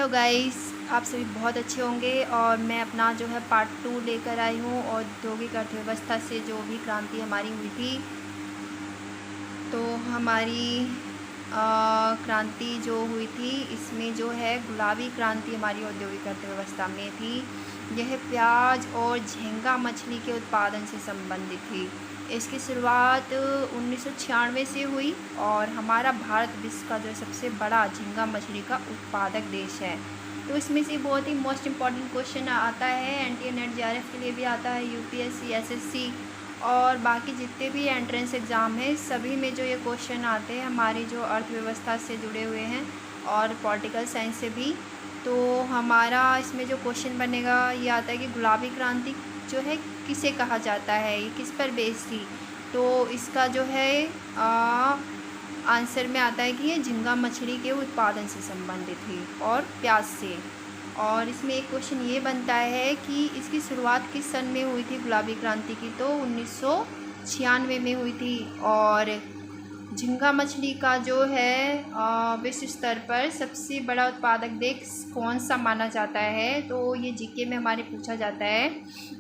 Hello guys, आप सभी बहुत अच्छे होंगे। और मैं अपना जो है पार्ट 2 लेकर आई हूँ। औद्योगिक अर्थव्यवस्था से जो भी क्रांति हमारी हुई थी, तो हमारी क्रांति जो हुई थी इसमें जो है गुलाबी क्रांति हमारी औद्योगिक अर्थव्यवस्था में थी। यह प्याज और झींगा मछली के उत्पादन से संबंधित थी। इसकी शुरुआत 1996 से हुई और हमारा भारत विश्व का जो है सबसे बड़ा झींगा मछली का उत्पादक देश है। तो इसमें से बहुत ही मोस्ट इम्पॉर्टेंट क्वेश्चन आता है, एनटीए नेट जेआरएफ के लिए भी आता है, यूपीएससी, एसएससी और बाकी जितने भी एंट्रेंस एग्ज़ाम है सभी में जो ये क्वेश्चन आते हैं हमारी जो अर्थव्यवस्था से जुड़े हुए हैं और पॉलिटिकल साइंस से भी। तो हमारा इसमें जो क्वेश्चन बनेगा ये आता है कि गुलाबी क्रांति जो है किसे कहा जाता है, ये किस पर बेस्ड थी। तो इसका जो है आंसर में आता है कि ये झींगा मछली के उत्पादन से संबंधित थी और प्याज से। और इसमें एक क्वेश्चन ये बनता है कि इसकी शुरुआत किस सन में हुई थी गुलाबी क्रांति की, तो 1996 में हुई थी। और झींगा मछली का जो है विश्व स्तर पर सबसे बड़ा उत्पादक देश कौन सा माना जाता है, तो ये जीके में हमारे पूछा जाता है।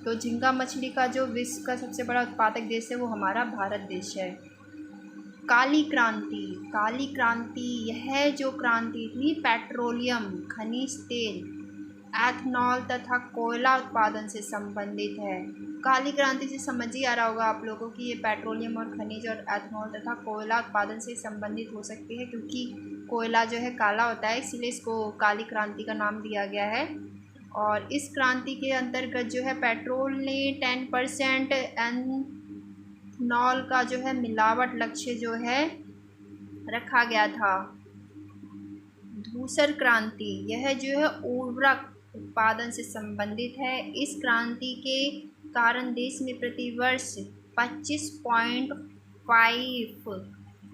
तो झींगा मछली का जो विश्व का सबसे बड़ा उत्पादक देश है वो हमारा भारत देश है। काली क्रांति, काली क्रांति यह जो क्रांति थी पेट्रोलियम, खनिज तेल, एथनॉल तथा कोयला उत्पादन से संबंधित है। काली क्रांति से समझ ही आ रहा होगा आप लोगों को कि ये पेट्रोलियम और खनिज और एथनॉल तथा कोयला उत्पादन से संबंधित हो सकती है, क्योंकि कोयला जो है काला होता है, इसीलिए इसको काली क्रांति का नाम दिया गया है। और इस क्रांति के अंतर्गत जो है पेट्रोल ने 10% एथनॉल का जो है मिलावट लक्ष्य जो है रखा गया था। धूसर क्रांति यह जो है उर्वरक उत्पादन से संबंधित है। इस क्रांति के कारण देश में प्रतिवर्ष 25.5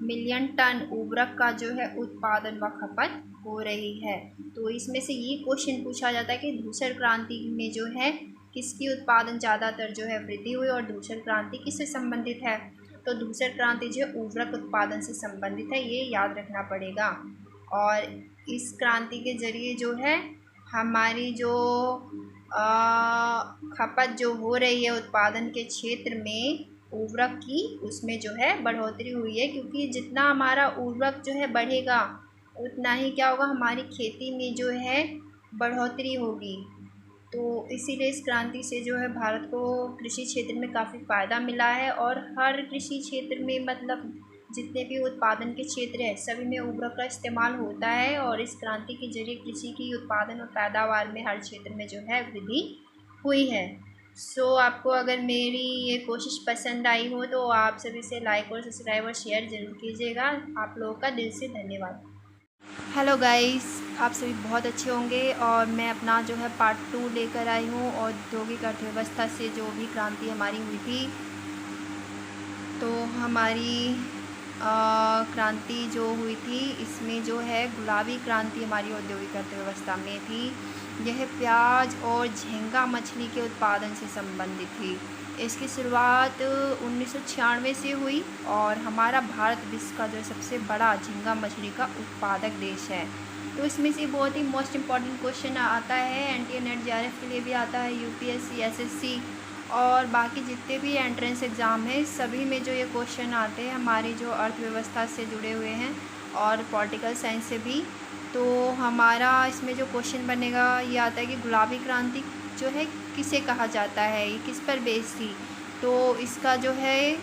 मिलियन टन उर्वरक का जो है उत्पादन व खपत हो रही है। तो इसमें से ये क्वेश्चन पूछा जाता है कि धूसर क्रांति में जो है किसकी उत्पादन ज़्यादातर जो है वृद्धि हुई और धूसर क्रांति किससे संबंधित है, तो धूसर क्रांति जो है उर्वरक उत्पादन से संबंधित है, ये याद रखना पड़ेगा। और इस क्रांति के जरिए जो है हमारी जो खपत जो हो रही है उत्पादन के क्षेत्र में उर्वरक की, उसमें जो है बढ़ोतरी हुई है, क्योंकि जितना हमारा उर्वरक जो है बढ़ेगा उतना ही क्या होगा, हमारी खेती में जो है बढ़ोतरी होगी। तो इसीलिए इस क्रांति से जो है भारत को कृषि क्षेत्र में काफ़ी फ़ायदा मिला है। और हर कृषि क्षेत्र में मतलब जितने भी उत्पादन के क्षेत्र है सभी में उर्वरक का इस्तेमाल होता है। और इस क्रांति के जरिए कृषि की उत्पादन और पैदावार में हर क्षेत्र में जो है वृद्धि हुई है। आपको अगर मेरी ये कोशिश पसंद आई हो तो आप सभी से लाइक और सब्सक्राइब और शेयर ज़रूर कीजिएगा। आप लोगों का दिल से धन्यवाद। हेलो गाइस, आप सभी बहुत अच्छे होंगे। और मैं अपना जो है पार्ट 2 लेकर आई हूँ। औद्योगिक अर्थव्यवस्था से जो भी क्रांति हमारी हुई थी, तो हमारी क्रांति जो हुई थी इसमें जो है गुलाबी क्रांति हमारी औद्योगिक अर्थव्यवस्था में थी। यह प्याज और झींगा मछली के उत्पादन से संबंधित थी। इसकी शुरुआत 1996 से हुई और हमारा भारत विश्व का जो है सबसे बड़ा झींगा मछली का उत्पादक देश है। तो इसमें से बहुत ही मोस्ट इम्पॉर्टेंट क्वेश्चन आता है, एनटीए नेट जेआरएफ के लिए भी आता है, यूपीएससी, एसएससी और बाकी जितने भी एंट्रेंस एग्ज़ाम है सभी में जो ये क्वेश्चन आते हैं हमारी जो अर्थव्यवस्था से जुड़े हुए हैं और पॉलिटिकल साइंस से भी। तो हमारा इसमें जो क्वेश्चन बनेगा ये आता है कि गुलाबी क्रांति जो है किसे कहा जाता है, ये किस पर बेस्ड थी। तो इसका जो है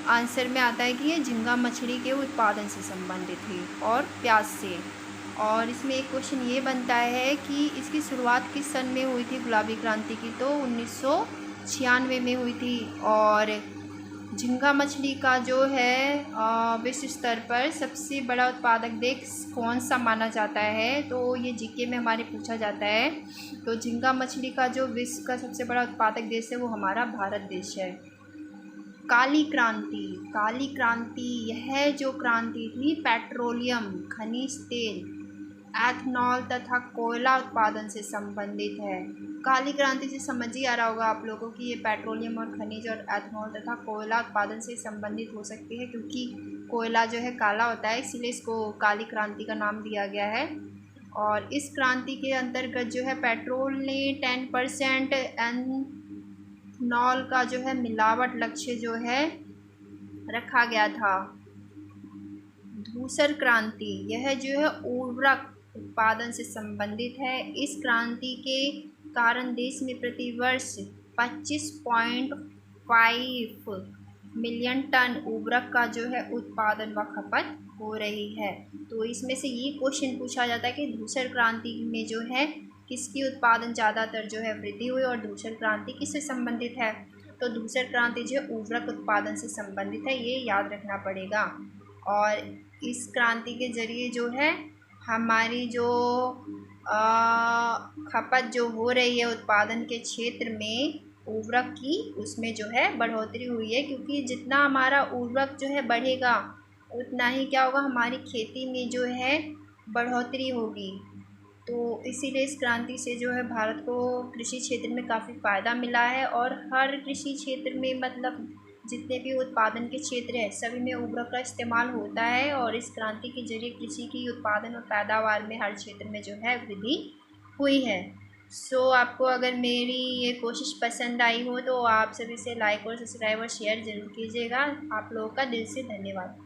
आंसर में आता है कि ये झींगा मछली के उत्पादन से संबंधित थी और प्याज से। और इसमें एक क्वेश्चन ये बनता है कि इसकी शुरुआत किस सन में हुई थी गुलाबी क्रांति की, तो 1996 में हुई थी। और झींगा मछली का जो है विश्व स्तर पर सबसे बड़ा उत्पादक देश कौन सा माना जाता है, तो ये जीके में हमारे पूछा जाता है। तो झींगा मछली का जो विश्व का सबसे बड़ा उत्पादक देश है वो हमारा भारत देश है। काली क्रांति, काली क्रांति यह जो क्रांति थी पेट्रोलियम, खनिज तेल, एथनॉल तथा कोयला उत्पादन से संबंधित है। काली क्रांति से समझ ही आ रहा होगा आप लोगों को कि ये पेट्रोलियम और खनिज और एथनॉल तथा कोयला उत्पादन से संबंधित हो सकती है, क्योंकि कोयला जो है काला होता है, इसीलिए इसको काली क्रांति का नाम दिया गया है। और इस क्रांति के अंतर्गत जो है पेट्रोल ने 10% एथनॉल का जो है मिलावट लक्ष्य जो है रखा गया था। धूसर क्रांति, यह जो है उर्वरक उत्पादन से संबंधित है। इस क्रांति के कारण देश में प्रतिवर्ष 25.5 मिलियन टन उर्वरक का जो है उत्पादन व खपत हो रही है। तो इसमें से ये क्वेश्चन पूछा जाता है कि धूसर क्रांति में जो है किसकी उत्पादन ज़्यादातर जो है वृद्धि हुई और धूसर क्रांति किससे संबंधित है। तो धूसर क्रांति जो है उर्वरक उत्पादन से संबंधित है, ये याद रखना पड़ेगा। और इस क्रांति के ज़रिए जो है हमारी जो खपत जो हो रही है उत्पादन के क्षेत्र में उर्वरक की, उसमें जो है बढ़ोतरी हुई है, क्योंकि जितना हमारा उर्वरक जो है बढ़ेगा उतना ही क्या होगा, हमारी खेती में जो है बढ़ोतरी होगी। तो इसीलिए इस क्रांति से जो है भारत को कृषि क्षेत्र में काफ़ी फ़ायदा मिला है और हर कृषि क्षेत्र में मतलब जितने भी उत्पादन के क्षेत्र है सभी में उर्वरक का इस्तेमाल होता है। और इस क्रांति के जरिए कृषि की उत्पादन और पैदावार में हर क्षेत्र में जो है वृद्धि हुई है। सो आपको अगर मेरी ये कोशिश पसंद आई हो तो आप सभी से लाइक और सब्सक्राइब और शेयर ज़रूर कीजिएगा। आप लोगों का दिल से धन्यवाद।